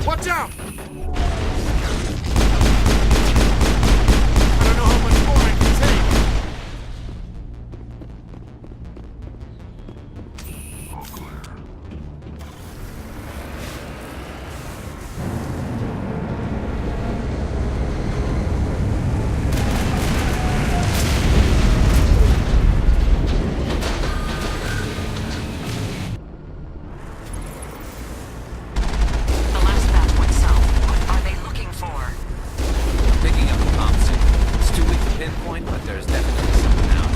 Watch out! I don't know how much more I can take. All clear. The last batch went south. What are they looking for? Picking up the comm signal. It's too weak to pinpoint, but there's definitely something out.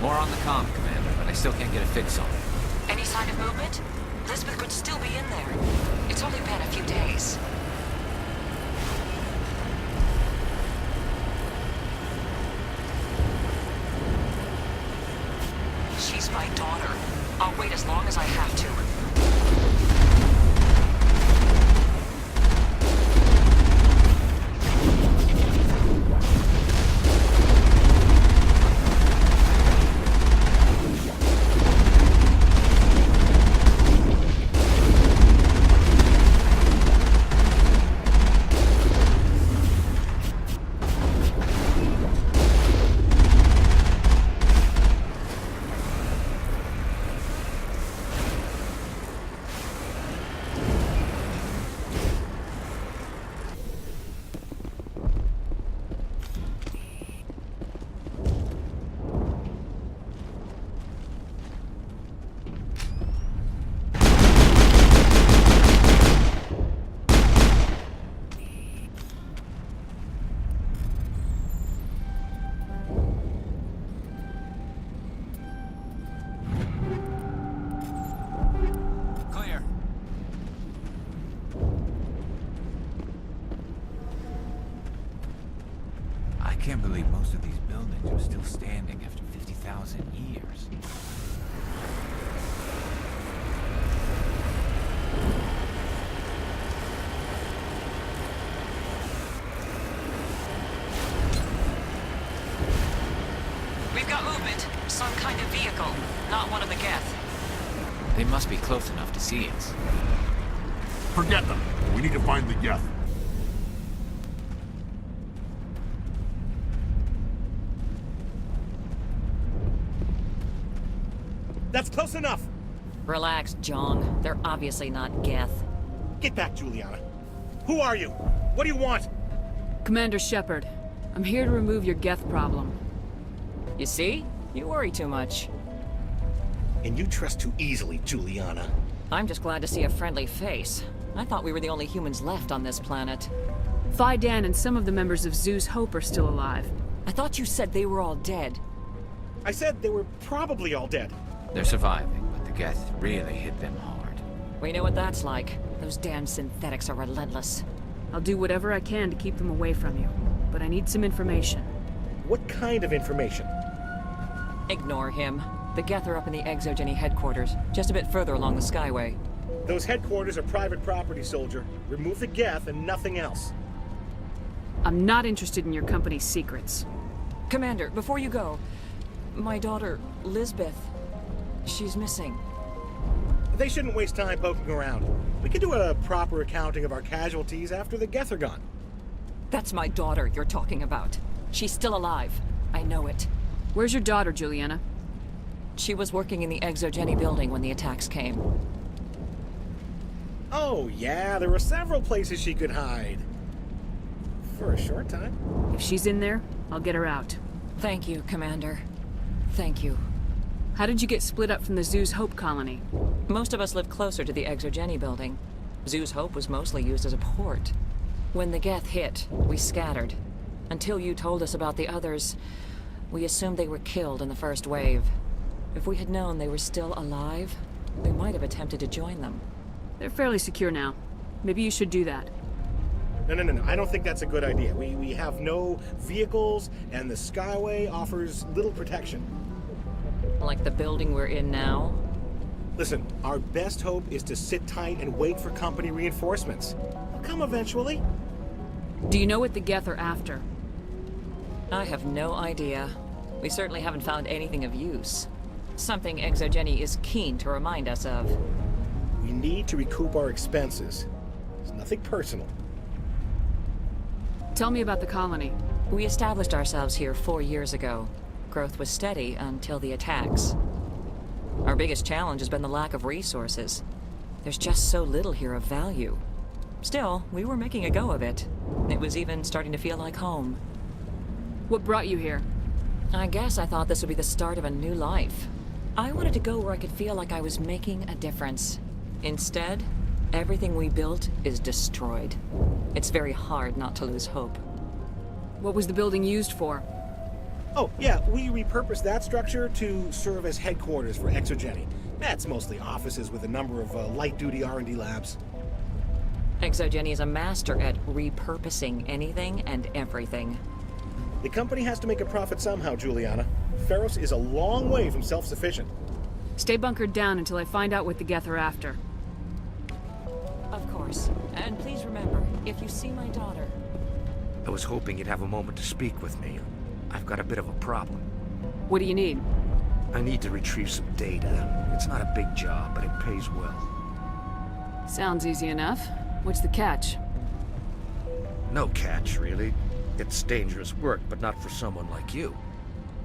More on the comm, Commander, but I still can't get a fix on it. Any sign of movement? Lisbeth could still be in there. It's only been a few days. She's my daughter. I'll wait as long as I have to. Clear. I can't believe most of these buildings are still standing after 50,000 years. We've got movement. Some kind of vehicle. Not one of the Geth. They must be close enough to see us. Forget them. We need to find the Geth. That's close enough. Relax, Jong. They're obviously not Geth. Get back, Juliana. Who are you? What do you want? Commander Shepard, I'm here to remove your Geth problem. You see? You worry too much. And you trust too easily, Juliana. I'm just glad to see a friendly face. I thought we were the only humans left on this planet. Fidan and some of the members of Zoo's Hope are still alive. I thought you said they were all dead. I said they were probably all dead. They're surviving, but the Geth really hit them hard. We know what that's like. Those damn synthetics are relentless. I'll do whatever I can to keep them away from you, but I need some information. What kind of information? Ignore him. The Geth are up in the Exogeny headquarters, just a bit further along the Skyway. Those headquarters are private property, soldier. Remove the Geth and nothing else. I'm not interested in your company's secrets. Commander, before you go, my daughter, Lisbeth, she's missing. They shouldn't waste time poking around. We could do a proper accounting of our casualties after the Geth are gone. That's my daughter you're talking about. She's still alive. I know it. Where's your daughter, Juliana? She was working in the Exogeny building when the attacks came. Oh, yeah, there were several places she could hide. For a short time. If she's in there, I'll get her out. Thank you, Commander. Thank you. How did you get split up from the Zoo's Hope colony? Most of us lived closer to the Exogeny building. Zoo's Hope was mostly used as a port. When the Geth hit, we scattered. Until you told us about the others, we assumed they were killed in the first wave. If we had known they were still alive, we might have attempted to join them. They're fairly secure now. Maybe you should do that. No. I don't think that's a good idea. We have no vehicles, and the Skyway offers little protection. Like the building we're in now? Listen, our best hope is to sit tight and wait for company reinforcements. They'll come eventually. Do you know what the Geth are after? I have no idea. We certainly haven't found anything of use. Something Exogeny is keen to remind us of. We need to recoup our expenses. It's nothing personal. Tell me about the colony. We established ourselves here 4 years ago. Growth was steady until the attacks. Our biggest challenge has been the lack of resources. There's just so little here of value. Still, we were making a go of it. It was even starting to feel like home. What brought you here? I guess I thought this would be the start of a new life. I wanted to go where I could feel like I was making a difference. Instead, everything we built is destroyed. It's very hard not to lose hope. What was the building used for? Oh, yeah, we repurposed that structure to serve as headquarters for Exogeny. That's mostly offices with a number of light-duty R&D labs. Exogeny is a master at repurposing anything and everything. The company has to make a profit somehow, Juliana. Feros is a long way from self-sufficient. Stay bunkered down until I find out what the Geth are after. Of course. And please remember, if you see my daughter... I was hoping you'd have a moment to speak with me. I've got a bit of a problem. What do you need? I need to retrieve some data. It's not a big job, but it pays well. Sounds easy enough. What's the catch? No catch, really. It's dangerous work, but not for someone like you.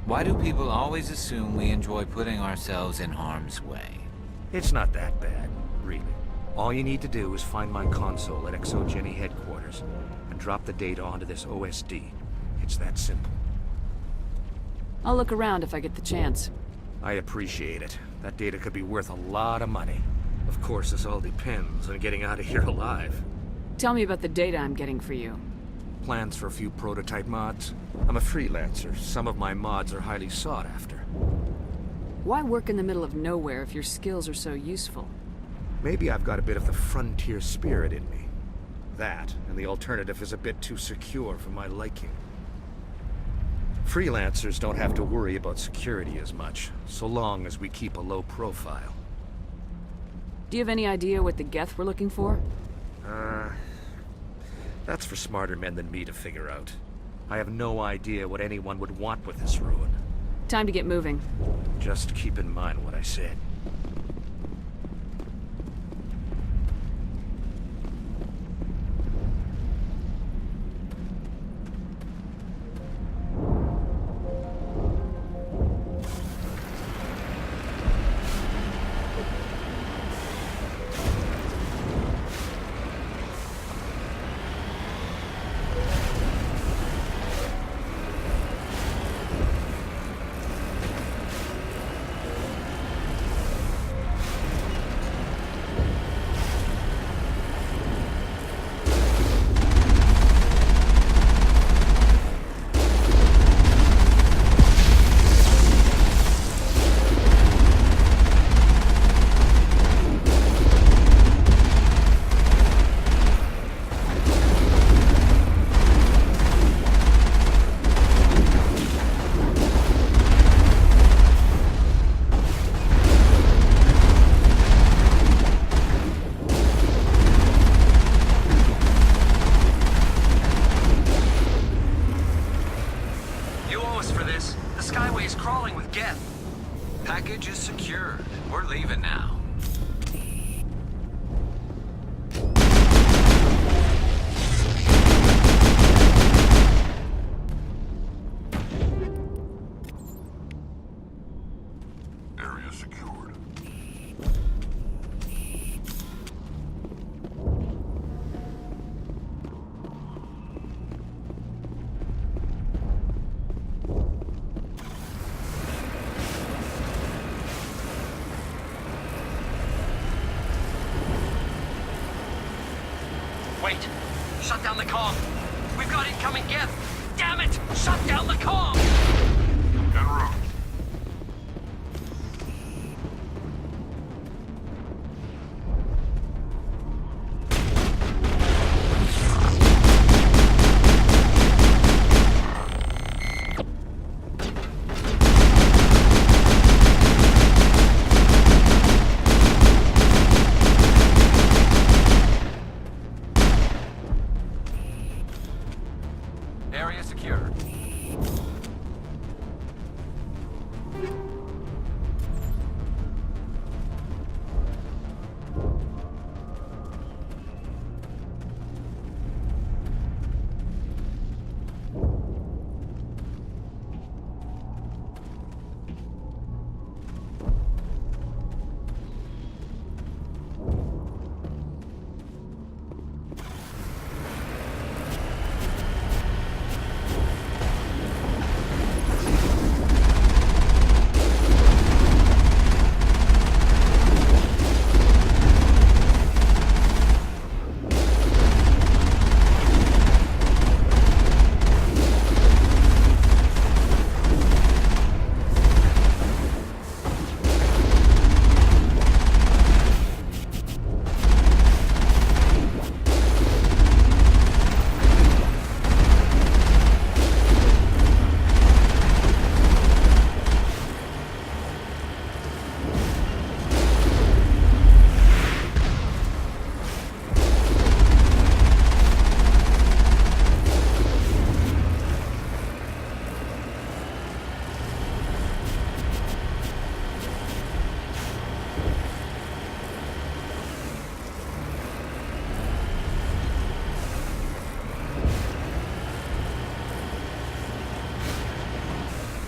Why do people always assume we enjoy putting ourselves in harm's way? It's not that bad, really. All you need to do is find my console at Exogeny headquarters and drop the data onto this OSD. It's that simple. I'll look around if I get the chance. I appreciate it. That data could be worth a lot of money. Of course, this all depends on getting out of here alive. Tell me about the data I'm getting for you. Plans for a few prototype mods? I'm a freelancer. Some of my mods are highly sought after. Why work in the middle of nowhere if your skills are so useful? Maybe I've got a bit of the frontier spirit in me. That, and the alternative is a bit too secure for my liking. Freelancers don't have to worry about security as much, so long as we keep a low profile. Do you have any idea what the Geth were looking for? That's for smarter men than me to figure out. I have no idea what anyone would want with this ruin. Time to get moving. Just keep in mind what I said. Package is secure. We're leaving now. Wait. Shut down the comm. We've got incoming Geth. Damn it! Shut down the comm! En route. Area secure.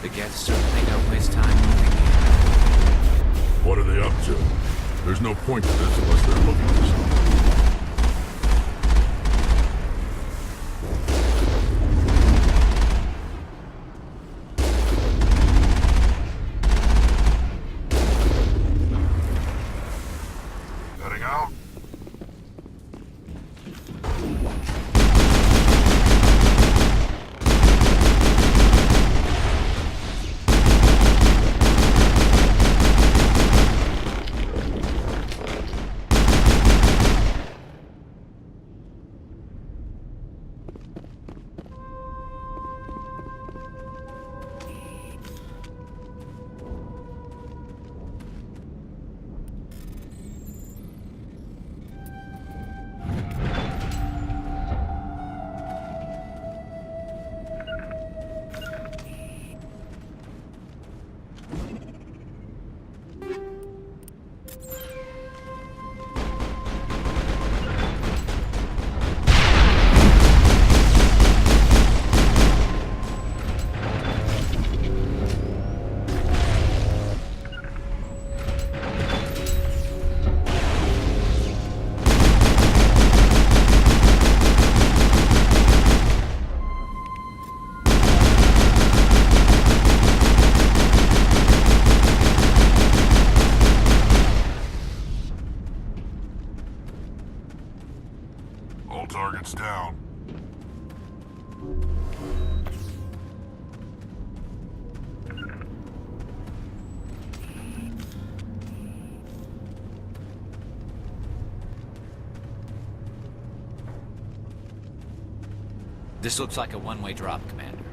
The Geth certainly don't waste time moving in. What are they up to? There's no point to this unless they're looking for something. Heading out? All targets down. This looks like a one-way drop, Commander.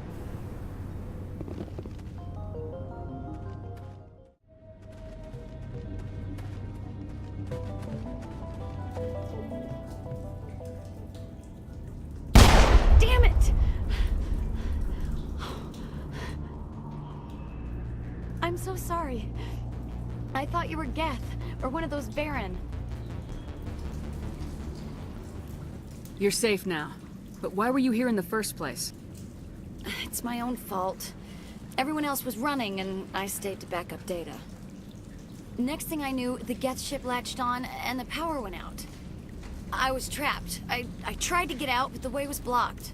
Damn it! I'm so sorry. I thought you were Geth, or one of those Baron. You're safe now. But why were you here in the first place? It's my own fault. Everyone else was running, and I stayed to back up data. Next thing I knew, the Geth ship latched on, and the power went out. I was trapped. I tried to get out, but the way was blocked.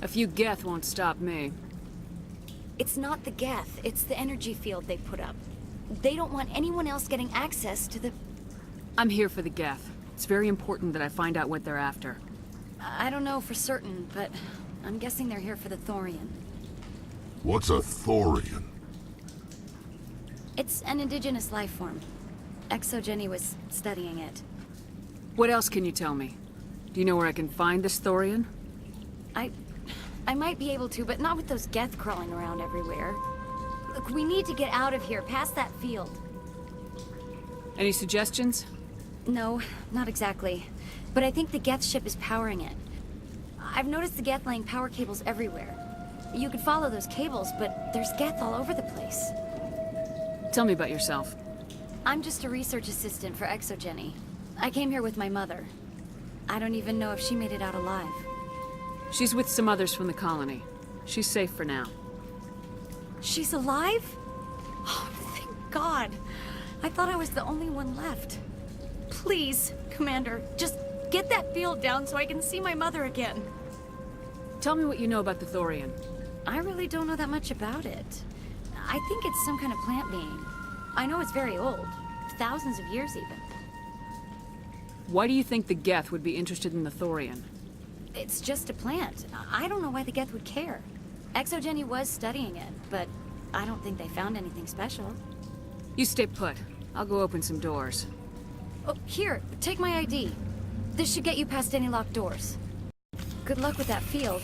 A few Geth won't stop me. It's not the Geth, it's the energy field they put up. They don't want anyone else getting access to the... I'm here for the Geth. It's very important that I find out what they're after. I don't know for certain, but I'm guessing they're here for the Thorian. What's a Thorian? It's an indigenous life form. Exogeny was studying it. What else can you tell me? Do you know where I can find this Thorian? I might be able to, but not with those Geth crawling around everywhere. Look, we need to get out of here, past that field. Any suggestions? No, not exactly. But I think the Geth ship is powering it. I've noticed the Geth laying power cables everywhere. You could follow those cables, but there's Geth all over the place. Tell me about yourself. I'm just a research assistant for Exogeny. I came here with my mother. I don't even know if she made it out alive. She's with some others from the colony. She's safe for now. She's alive? Oh, thank God. I thought I was the only one left. Please, Commander, just get that field down so I can see my mother again. Tell me what you know about the Thorian. I really don't know that much about it. I think it's some kind of plant being. I know it's very old. Thousands of years, even. Why do you think the Geth would be interested in the Thorian? It's just a plant. I don't know why the Geth would care. Exogeny was studying it, but I don't think they found anything special. You stay put. I'll go open some doors. Oh, here, take my ID. This should get you past any locked doors. Good luck with that field.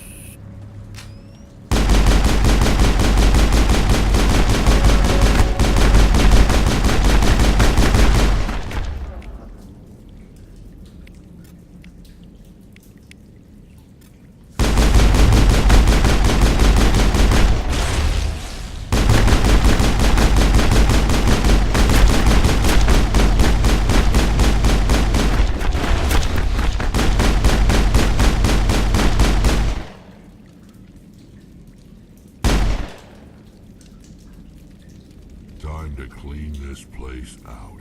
Time to clean this place out.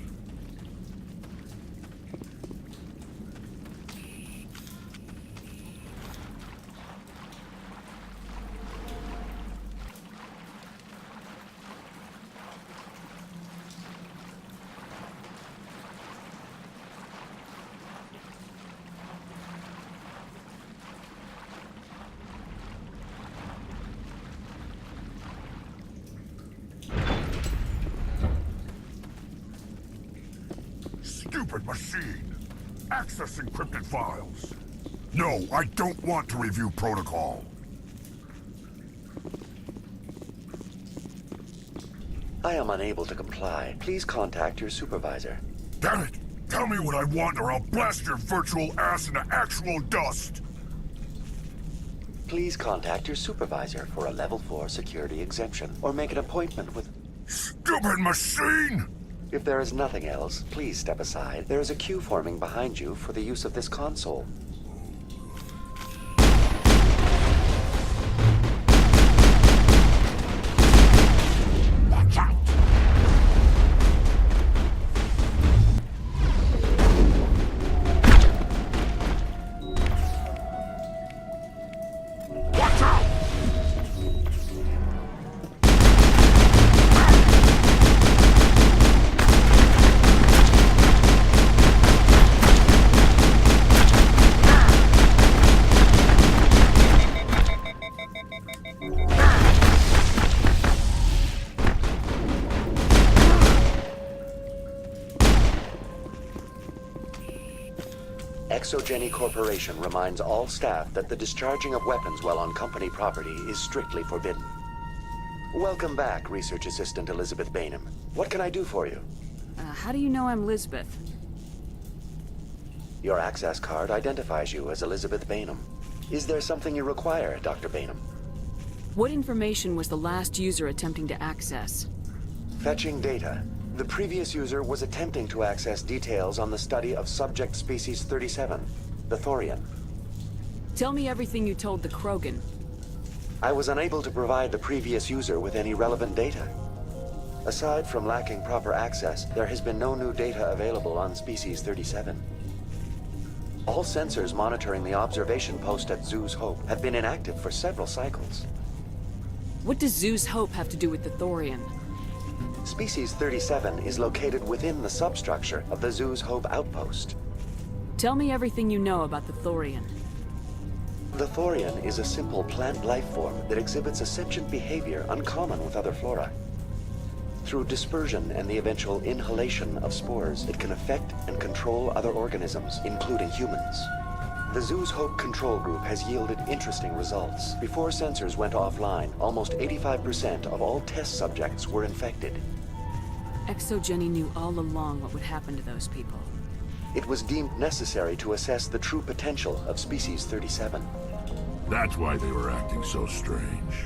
Stupid machine! Access encrypted files! No, I don't want to review protocol! I am unable to comply. Please contact your supervisor. Damn it! Tell me what I want or I'll blast your virtual ass into actual dust! Please contact your supervisor for a level 4 security exemption, or make an appointment with... Stupid machine! If there is nothing else, please step aside. There is a queue forming behind you for the use of this console. Watch out! Watch out! Exogeny Corporation reminds all staff that the discharging of weapons while on company property is strictly forbidden. Welcome back, Research Assistant Elizabeth Bainham. What can I do for you? How do you know I'm Lisbeth? Your access card identifies you as Elizabeth Bainham. Is there something you require, Dr. Bainham? What information was the last user attempting to access? Fetching data. The previous user was attempting to access details on the study of subject species 37, the Thorian. Tell me everything you told the Krogan. I was unable to provide the previous user with any relevant data. Aside from lacking proper access, there has been no new data available on species 37. All sensors monitoring the observation post at Zoo's Hope have been inactive for several cycles. What does Zoo's Hope have to do with the Thorian? Species 37 is located within the substructure of the Zoo's Hope outpost. Tell me everything you know about the Thorian. The Thorian is a simple plant life form that exhibits a sentient behavior uncommon with other flora. Through dispersion and the eventual inhalation of spores, it can affect and control other organisms, including humans. The Zoo's Hope control group has yielded interesting results. Before sensors went offline, almost 85% of all test subjects were infected. ExoGeni knew all along what would happen to those people. It was deemed necessary to assess the true potential of Species 37. That's why they were acting so strange.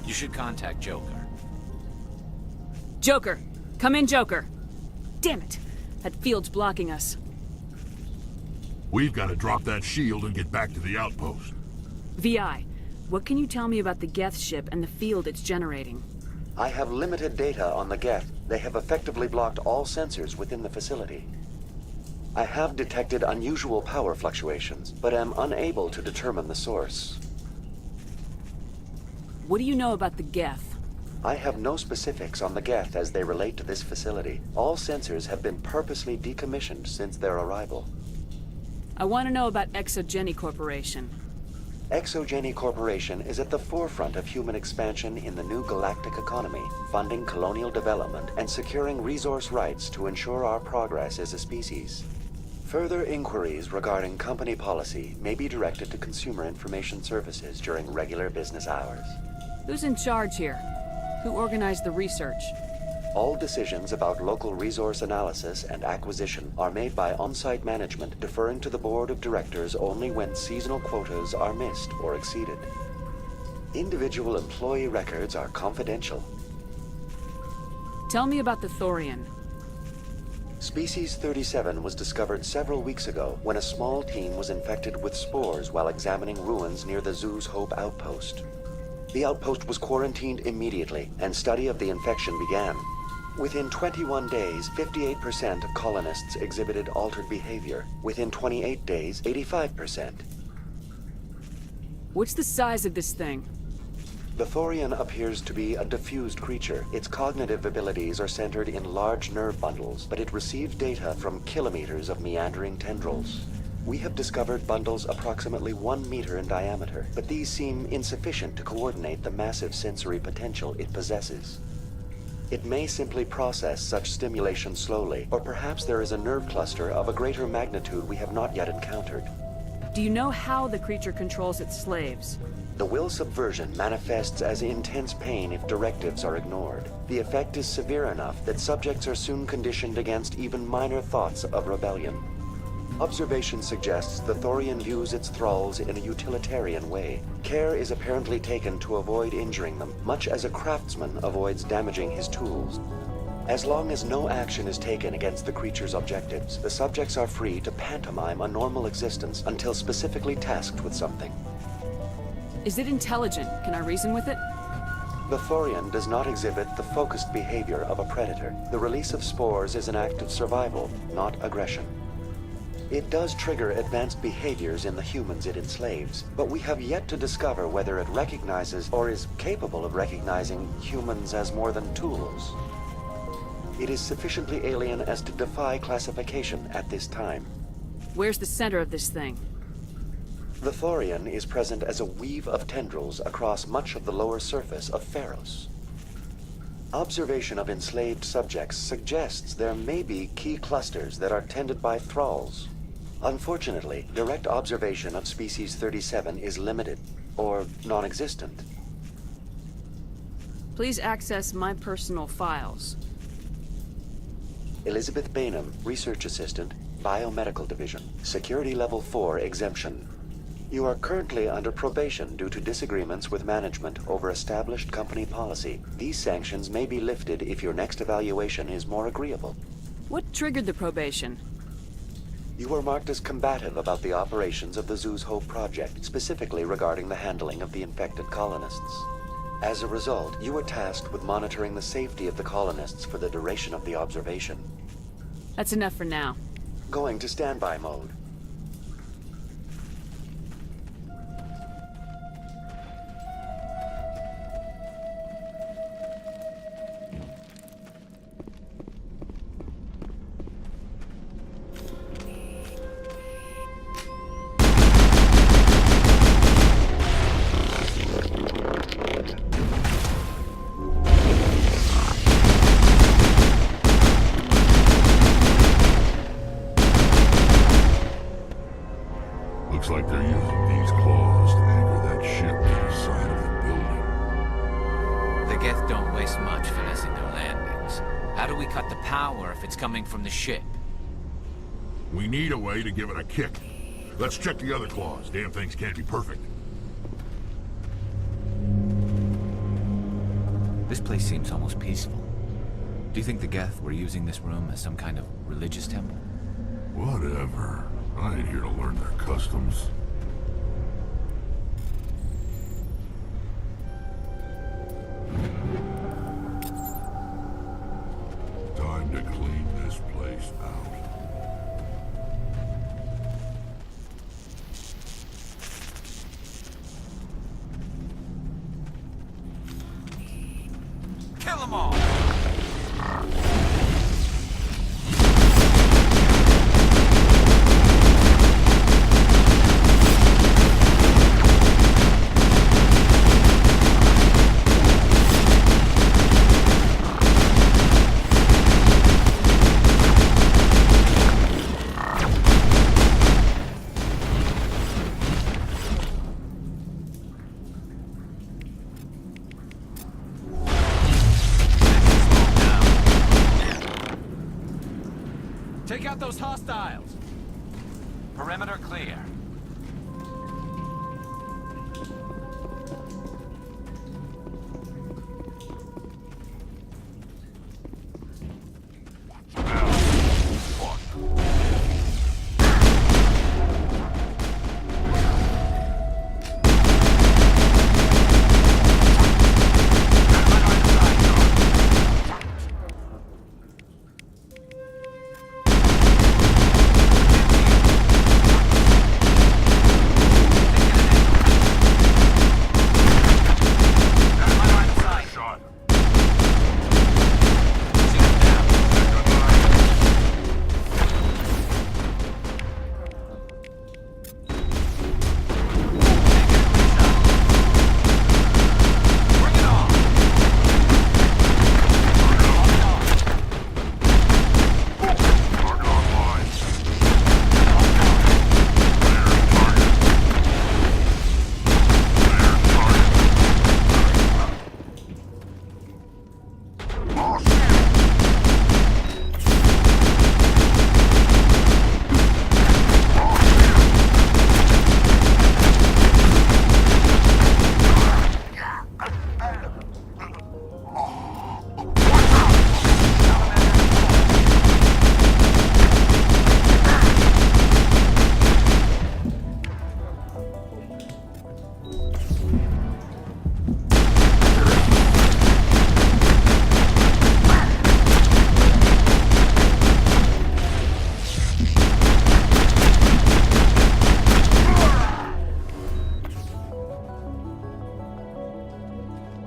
You should contact Joker. Joker! Come in, Joker! Damn it! That field's blocking us. We've got to drop that shield and get back to the outpost. VI, what can you tell me about the Geth ship and the field it's generating? I have limited data on the Geth. They have effectively blocked all sensors within the facility. I have detected unusual power fluctuations, but am unable to determine the source. What do you know about the Geth? I have no specifics on the Geth as they relate to this facility. All sensors have been purposely decommissioned since their arrival. I want to know about ExoGeni Corporation. ExoGeni Corporation is at the forefront of human expansion in the new galactic economy, funding colonial development and securing resource rights to ensure our progress as a species. Further inquiries regarding company policy may be directed to Consumer Information Services during regular business hours. Who's in charge here? Who organized the research? All decisions about local resource analysis and acquisition are made by on-site management, deferring to the board of directors only when seasonal quotas are missed or exceeded. Individual employee records are confidential. Tell me about the Thorian. Species 37 was discovered several weeks ago when a small team was infected with spores while examining ruins near the Zoo's Hope outpost. The outpost was quarantined immediately, and study of the infection began. Within 21 days, 58% of colonists exhibited altered behavior. Within 28 days, 85%. What's the size of this thing? The Thorian appears to be a diffused creature. Its cognitive abilities are centered in large nerve bundles, but it receives data from kilometers of meandering tendrils. We have discovered bundles approximately 1 meter in diameter, but these seem insufficient to coordinate the massive sensory potential it possesses. It may simply process such stimulation slowly, or perhaps there is a nerve cluster of a greater magnitude we have not yet encountered. Do you know how the creature controls its slaves? The will subversion manifests as intense pain if directives are ignored. The effect is severe enough that subjects are soon conditioned against even minor thoughts of rebellion. Observation suggests the Thorian views its thralls in a utilitarian way. Care is apparently taken to avoid injuring them, much as a craftsman avoids damaging his tools. As long as no action is taken against the creature's objectives, the subjects are free to pantomime a normal existence until specifically tasked with something. Is it intelligent? Can I reason with it? The Thorian does not exhibit the focused behavior of a predator. The release of spores is an act of survival, not aggression. It does trigger advanced behaviors in the humans it enslaves, but we have yet to discover whether it recognizes or is capable of recognizing humans as more than tools. It is sufficiently alien as to defy classification at this time. Where's the center of this thing? The Thorian is present as a weave of tendrils across much of the lower surface of Feros. Observation of enslaved subjects suggests there may be key clusters that are tended by thralls. Unfortunately, direct observation of Species 37 is limited, or non-existent. Please access my personal files. Elizabeth Bainham, Research Assistant, Biomedical Division, Security Level 4 exemption. You are currently under probation due to disagreements with management over established company policy. These sanctions may be lifted if your next evaluation is more agreeable. What triggered the probation? You were marked as combative about the operations of the Zoo's Hope project, specifically regarding the handling of the infected colonists. As a result, you were tasked with monitoring the safety of the colonists for the duration of the observation. That's enough for now. Going to standby mode. this much finessing their landings. How do we cut the power if it's coming from the ship? We need a way to give it a kick. Let's check the other claws. Damn things can't be perfect. This place seems almost peaceful. Do you think the Geth were using this room as some kind of religious temple? Whatever. I ain't here to learn their customs. Time to clean this place out. Kill them all! Take out those hostiles! Perimeter clear.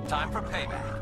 Time for payback.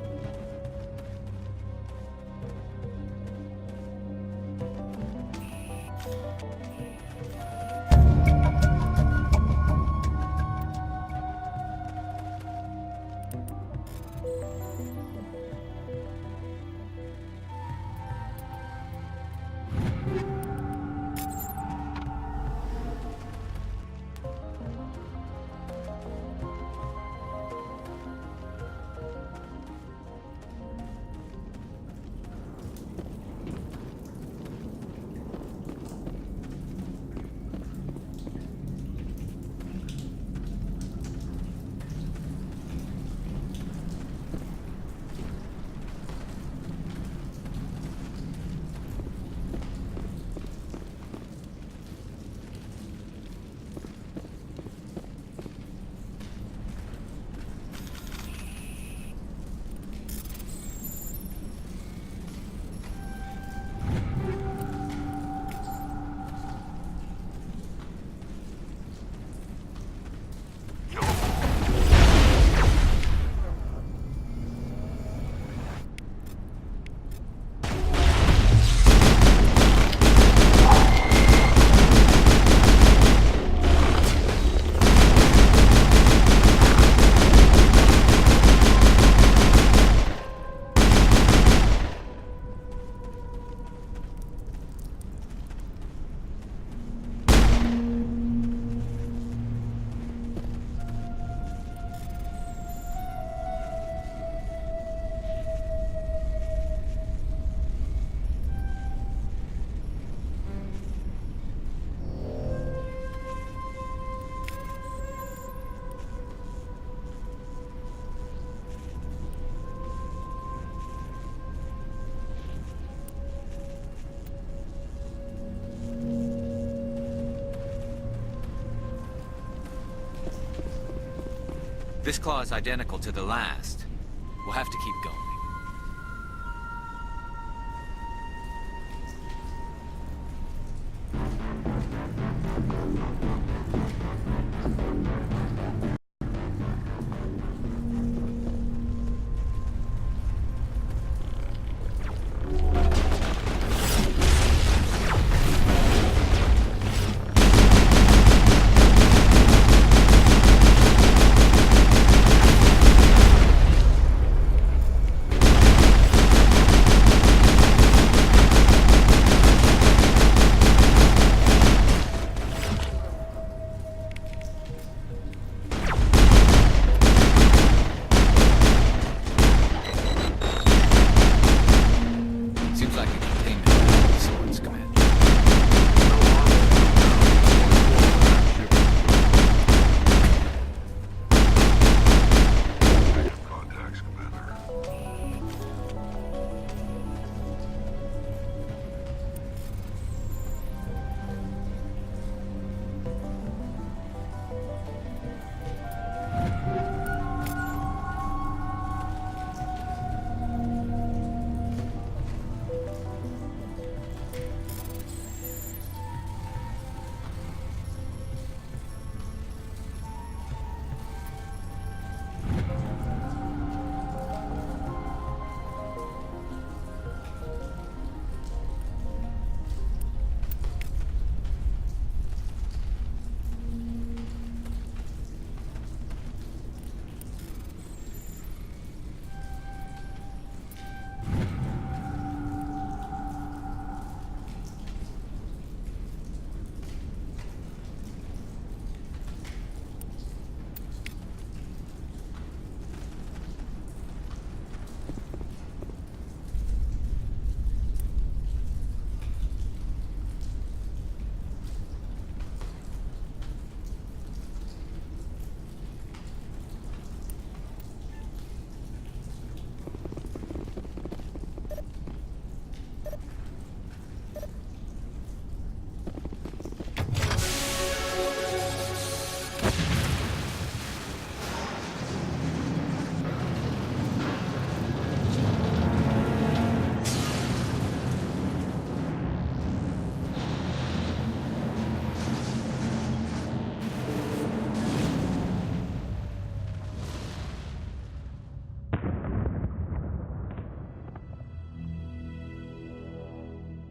This claw is identical to the last. We'll have to keep going.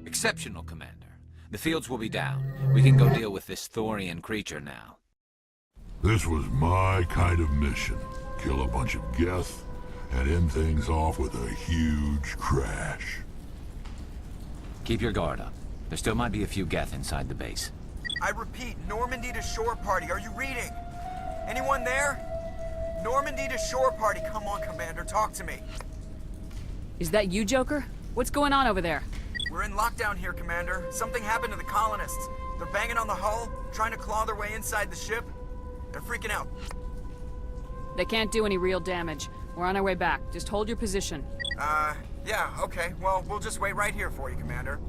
Exceptional, Commander. The fields will be down. We can go deal with this Thorian creature now. This was my kind of mission. Kill a bunch of Geth and end things off with a huge crash. Keep your guard up. There still might be a few Geth inside the base. I repeat, Normandy to shore party. Are you reading? Anyone there? Normandy to shore party. Come on, Commander, talk to me. Is that you, Joker? What's going on over there? We're in lockdown here, Commander. Something happened to the colonists. They're banging on the hull, trying to claw their way inside the ship. They're freaking out. They can't do any real damage. We're on our way back. Just hold your position. Yeah, okay. Well, we'll just wait right here for you, Commander.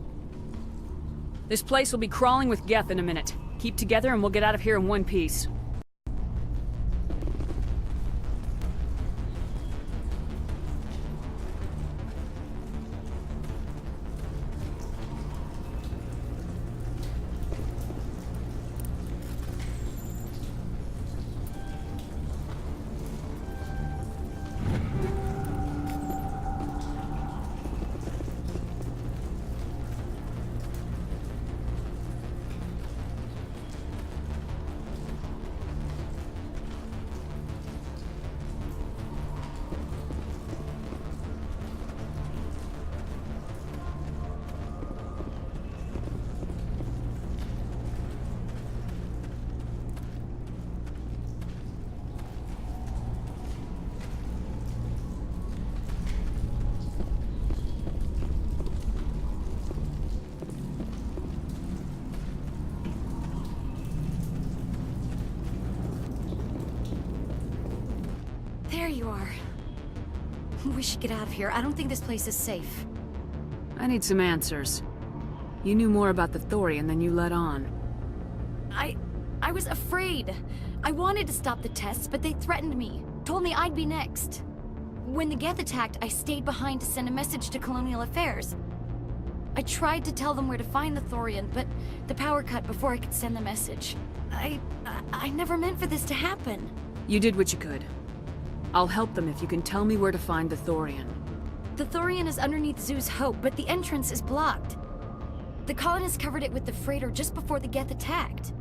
This place will be crawling with Geth in a minute. Keep together and we'll get out of here in one piece. There you are. We should get out of here. I don't think this place is safe. I need some answers. You knew more about the Thorian than you let on. I was afraid. I wanted to stop the tests, but they threatened me. told me I'd be next. When the Geth attacked, I stayed behind to send a message to Colonial Affairs. I tried to tell them where to find the Thorian, but the power cut before I could send the message. I never meant for this to happen. You did what you could. I'll help them if you can tell me where to find the Thorian. The Thorian is underneath Zeus Hope, but the entrance is blocked. The colonists covered it with the freighter just before the Geth attacked.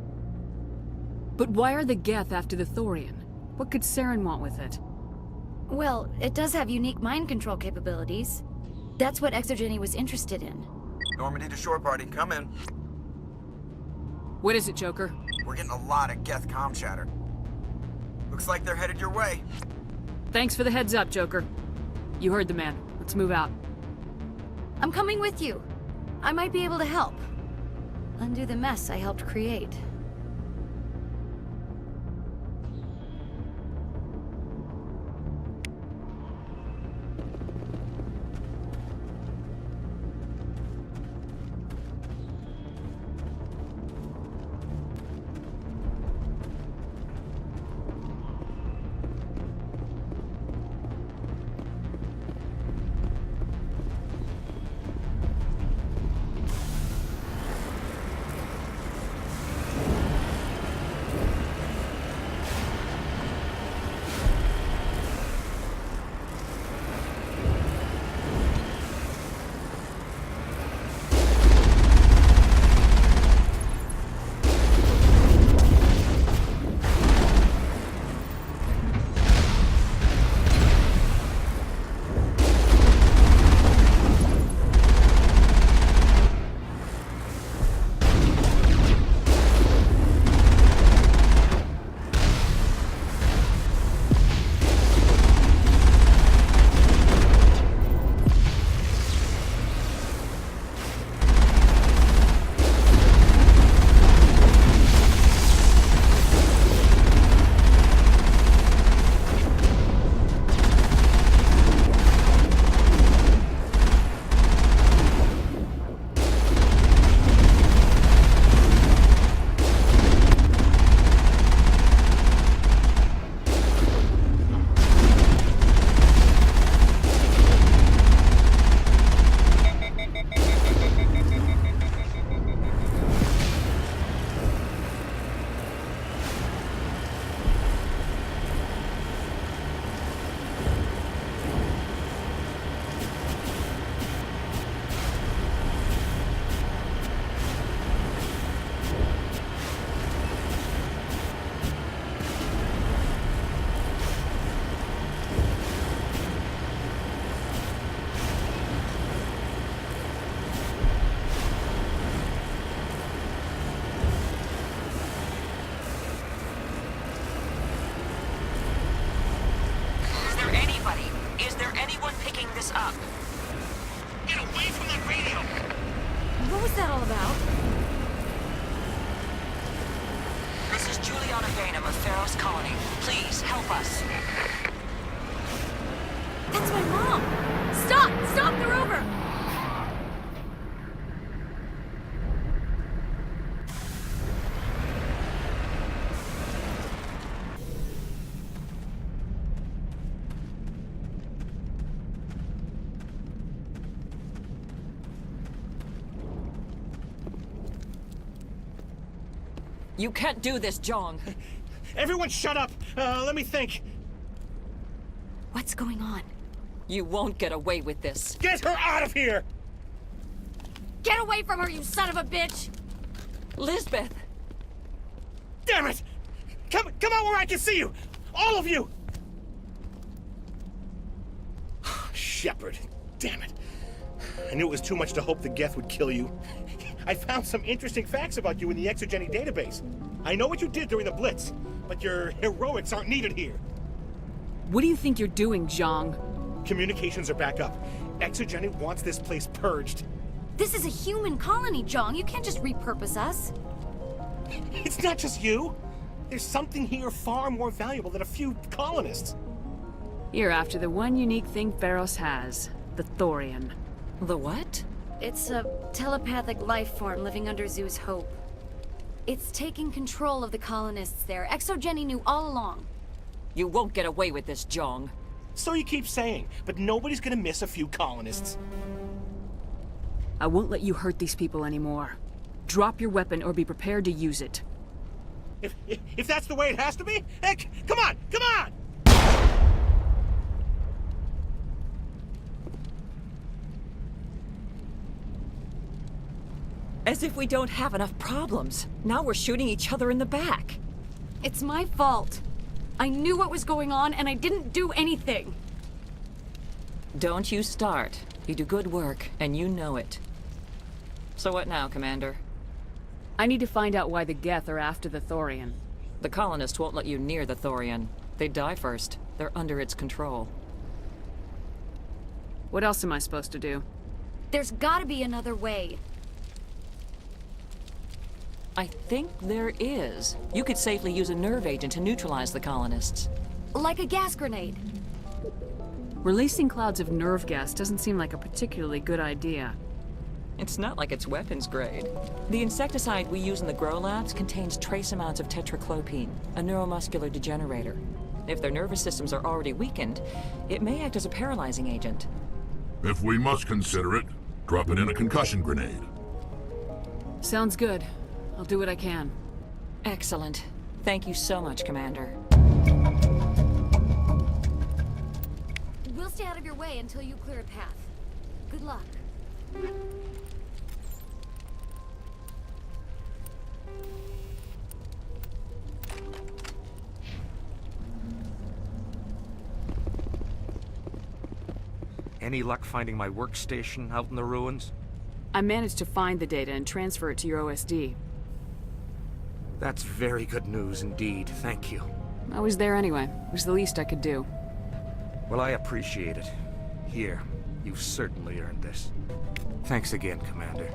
But why are the Geth after the Thorian? What could Saren want with it? Well, it does have unique mind control capabilities. That's what Exogeny was interested in. Normandy to shore party, come in. What is it, Joker? We're getting a lot of Geth comm chatter. Looks like they're headed your way. Thanks for the heads up, Joker. You heard the man. Let's move out. I'm coming with you. I might be able to help. Undo the mess I helped create. up. Get away from that radio! What was that all about? This is Juliana Bainham of Feros Colony. Please, help us. That's my mom! Stop! Stop the rover! You can't do this, John. Everyone shut up! Let me think. What's going on? You won't get away with this. Get her out of here! Get away from her, you son of a bitch! Lisbeth! Damn it! Come out where I can see you! All of you! Shepard, damn it. I knew it was too much to hope the Geth would kill you. I found some interesting facts about you in the Exogeny database. I know what you did during the Blitz, but your heroics aren't needed here. What do you think you're doing, Zhang? Communications are back up. Exogeny wants this place purged. This is a human colony, Jong. You can't just repurpose us. It's not just you. There's something here far more valuable than a few colonists. You're after the one unique thing Feros has, the Thorian. The what? It's a telepathic life form living under Zeus Hope. It's taking control of the colonists there. Exogeny knew all along. You won't get away with this, Jong. So you keep saying, but nobody's gonna miss a few colonists. I won't let you hurt these people anymore. Drop your weapon or be prepared to use it. If that's the way it has to be, heck, come on, come on! As if we don't have enough problems. Now we're shooting each other in the back. It's my fault. I knew what was going on, and I didn't do anything. Don't you start. You do good work, and you know it. So what now, Commander? I need to find out why the Geth are after the Thorian. The colonists won't let you near the Thorian. They'd die first. They're under its control. What else am I supposed to do? There's gotta be another way. I think there is. You could safely use a nerve agent to neutralize the colonists. Like a gas grenade. Releasing clouds of nerve gas doesn't seem like a particularly good idea. It's not like it's weapons grade. The insecticide we use in the grow labs contains trace amounts of tetraclopine, a neuromuscular degenerator. If their nervous systems are already weakened, it may act as a paralyzing agent. If we must consider it, drop it in a concussion grenade. Sounds good. I'll do what I can. Excellent. Thank you so much, Commander. We'll stay out of your way until you clear a path. Good luck. Any luck finding my workstation out in the ruins? I managed to find the data and transfer it to your OSD. That's very good news indeed, thank you. I was there anyway. It was the least I could do. Well, I appreciate it. Here, you've certainly earned this. Thanks again, Commander.